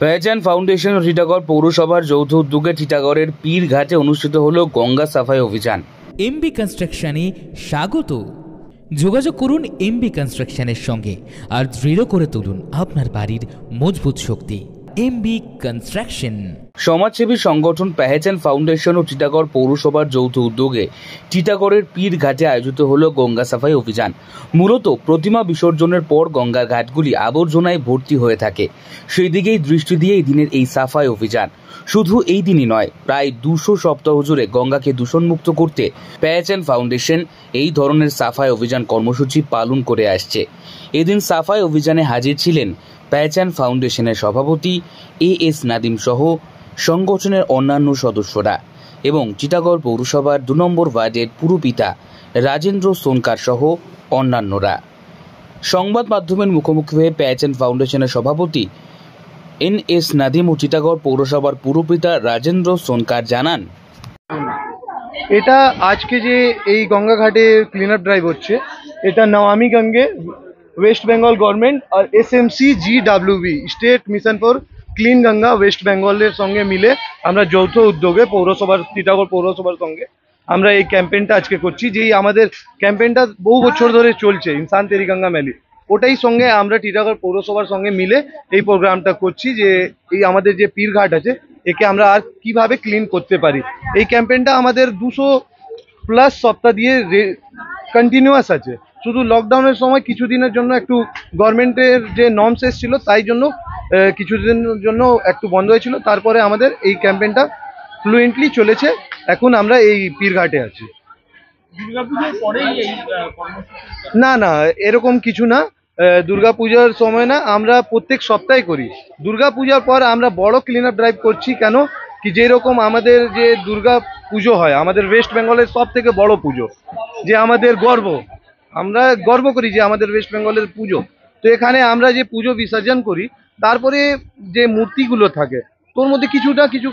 পেহচান foundation ও টিটাগড় পৌরসভার যৌথ উদ্যোগে টিটাগড়ের পীর ঘাটে অনুষ্ঠিত হল গঙ্গা সাফাই অভিযান। এমবি কনস্ট্রাকশনে স্বাগত। যোগাযোগ করুন এমবি কনস্ট্রাকশনের সঙ্গে আর দৃঢ় করে তুলুন আপনার বাড়ির মজবুত শক্তি। MB construction. সমাজসেবী সংগঠন পেহচান ফাউন্ডেশন ও টিটাগড় পৌরসভার যৌথ উদ্যোগে টিটাগড়ের পীর ঘাটে আয়োজিত হল গঙ্গা সাফাই অভিযান। মূলত প্রতিমা বিসর্জনের পর গঙ্গা ঘাটগুলি আবর্জনায় ভর্তি হয়ে থাকে, সেই দিকেই দৃষ্টি দিয়ে এই দিনের এই সাফাই অভিযান। শুধু এই দিনই নয়, প্রায় 200 সপ্তাহ জুড়ে গঙ্গাকে দূষণমুক্ত করতে পেহচান ফাউন্ডেশন এই ধরনের সাফাই অভিযান কর্মসূচি পালন করে আসছে। এদিন সাফাই অভিযানে হাজির ছিলেন পেহচান ফাউন্ডেশনের সভাপতি এস নাদিম সহ সংগঠনের অন্যান্য সদস্যরা এবং টিটাগড় পৌরসভার 2 নম্বর ওয়ার্ডের পুরপিতা রাজেন্দ্র সোনকার সহ অন্যান্যরা। সংবাদ মাধ্যমের মুখোমুখি হয়ে পেহচান ফাউন্ডেশনের সভাপতি এস নাদিম ও টিটাগড় পৌরসভার পুরপিতা রাজেন্দ্র সোনকার জানান, এটা আজকে যে এই গঙ্গা ঘাটে ক্লিন আপ ড্রাইভ হচ্ছে, এটা Namami Gange West Bengal government আর SMC GWB state mission for clean Ganga West বেঙ্গলের সঙ্গে মিলে আমরা যৌথ উদ্যোগে পৌরসভার টিটাগড় পৌরসভার সঙ্গে আমরা এই ক্যাম্পেইনটা আজকে করছি। যেই আমাদের ক্যাম্পেইনটা বহু বছর ধরে চলছে, ইনসান তেরি গঙ্গা ম্যালি, ওটাই সঙ্গে আমরা টিটাগড় পৌরসভার সঙ্গে মিলে এই প্রোগ্রামটা করছি যে এই আমাদের যে পীরঘাট আছে একে আমরা আর কিভাবে ক্লিন করতে পারি। এই ক্যাম্পেইনটা আমাদের 200+ সপ্তাহ দিয়ে কন্টিনিউয়াস আছে। শুধু লকডাউনের সময় কিছুদিনের জন্য একটু গভর্নমেন্টের যে নর্মস এসেছিল তাই জন্য কিছুদিনের জন্য একটু বন্ধ হয়েছিল, তারপরে আমাদের এই ক্যাম্পেইনটা ফ্লুয়েন্টলি চলেছে। এখন আমরা এই পীরঘাটে আছি। না না, এরকম কিছু না, দুর্গাপূজার সময় না, আমরা প্রত্যেক সপ্তাহে করি। দুর্গাপূজার পর আমরা বড় ক্লিন আপ ড্রাইভ করছি। কেন কি, যেরকম আমাদের যে দুর্গা পুজো হয় আমাদের ওয়েস্ট বেঙ্গলের সব থেকে বড় পুজো, যে আমাদের গর্ব, আমরা গর্ব করি যে আমাদের ওয়েস্ট বেঙ্গলের পুজো। তো এখানে আমরা যে পুজো বিসর্জন করি, তারপরে যে মূর্তিগুলো থাকে তোর মধ্যে কিছু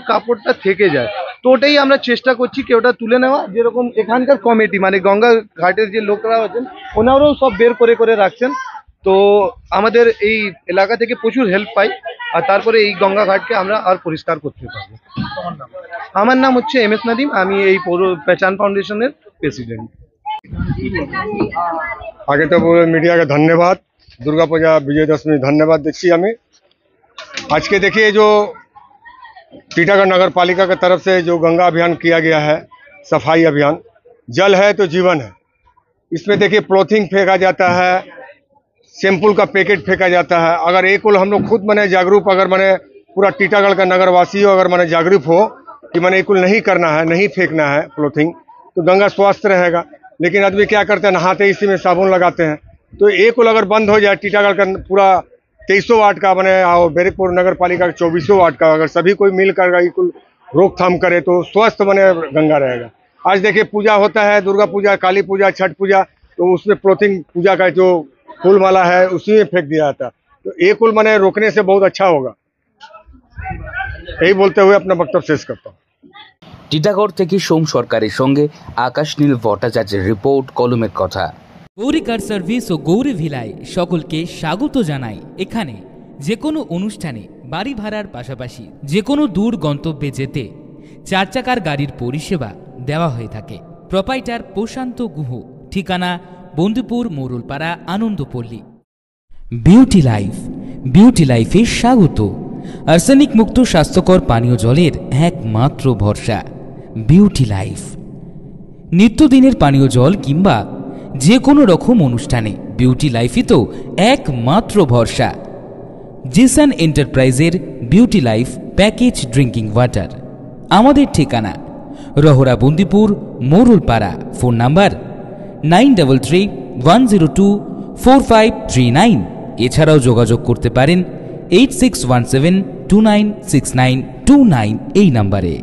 কাপড়টা থেকে যায়, তো ওটাই আমরা চেষ্টা করছি কি ওটা তুলে নেওয়া। যেরকম এখানকার কমিটি মানে গঙ্গা ঘাটের যে লোকরা আছেন ওনারাও সব বের করে রাখছেন, তো আমাদের এই এলাকা থেকে প্রচুর হেল্প পাই আর তারপরে এই গঙ্গা ঘাটকে আমরা আর পরিষ্কার করতে পারবো। আমার নাম হচ্ছে এস নাদিম, আমি এই পেহচান ফাউন্ডেশনের প্রেসিডেন্ট। আগে তো मीडिया का धन्यवाद, दुर्गा पूजा विजयदशमी धन्यवाद दिखी हमें। आज के देखिए जो टीटागढ़ नगर पालिका की तरफ से जो गंगा अभियान किया गया है, सफाई अभियान, जल है तो जीवन है। इसमें देखिए पॉलीथीन फेंका जाता है, शैम्पूल का पैकेट फेंका जाता है। अगर एक हम लोग खुद मने जागरूक, अगर मने पूरा टीटागढ़ का नगरवासी हो अगर मने जागरूक हो कि मने एक नहीं करना है, नहीं फेंकना है पॉलीथीन, तो गंगा स्वस्थ रहेगा। लेकिन आदमी क्या करते हैं, नहाते इसी में साबुन लगाते हैं। तो एक अगर बंद हो जाए, टीटागढ़ का पूरा 2300 वाट का बने बैरकपुर नगर पालिका का 2400 वाट का, अगर सभी कोई मिलकर कुल रोकथाम करे तो स्वस्थ बने गंगा रहेगा। आज देखिए पूजा होता है, दुर्गा पूजा, काली पूजा, छठ पूजा, तो उसमें पॉलीथीन पूजा का जो फूल माला है उसी में फेंक दिया जाता। तो एक मने रोकने से बहुत अच्छा होगा। यही बोलते हुए अपना वक्तव्य शेष करता हूँ। টিটাগড় থেকে সোম সরকারের সঙ্গে আকাশ নীল ভট্টাচার্যের রিপোর্ট, কলমের কথা। গৌরী কার সার্ভিস ও গৌরী ভিলায় সকলকে স্বাগত জানাই। এখানে যে কোনো অনুষ্ঠানে বাড়ি ভাড়ার পাশাপাশি যে কোনো দূর গন্তব্যে যেতে 4 চাকার গাড়ির পরিষেবা দেওয়া হয়ে থাকে। প্রোপাইটার প্রশান্ত গুহ, ঠিকানা বন্দীপুর মোরুলপাড়া, আনন্দপল্লী। বিউটি লাইফে স্বাগত। আর্সেনিক মুক্ত স্বাস্থ্যকর পানীয় জলের একমাত্র ভরসা বিউটি লাইফ। নিত্যদিনের পানীয় জল কিংবা যে কোনো রকম অনুষ্ঠানে বিউটি লাইফই তো একমাত্র ভরসা। জিসান এন্টারপ্রাইজের beauty life package drinking water. আমাদের ঠিকানা রহরা, বন্দীপুর মোরুলপাড়া। Phone number 9331024539। এছাড়াও যোগাযোগ করতে পারেন 8617296929 এই নাম্বারে।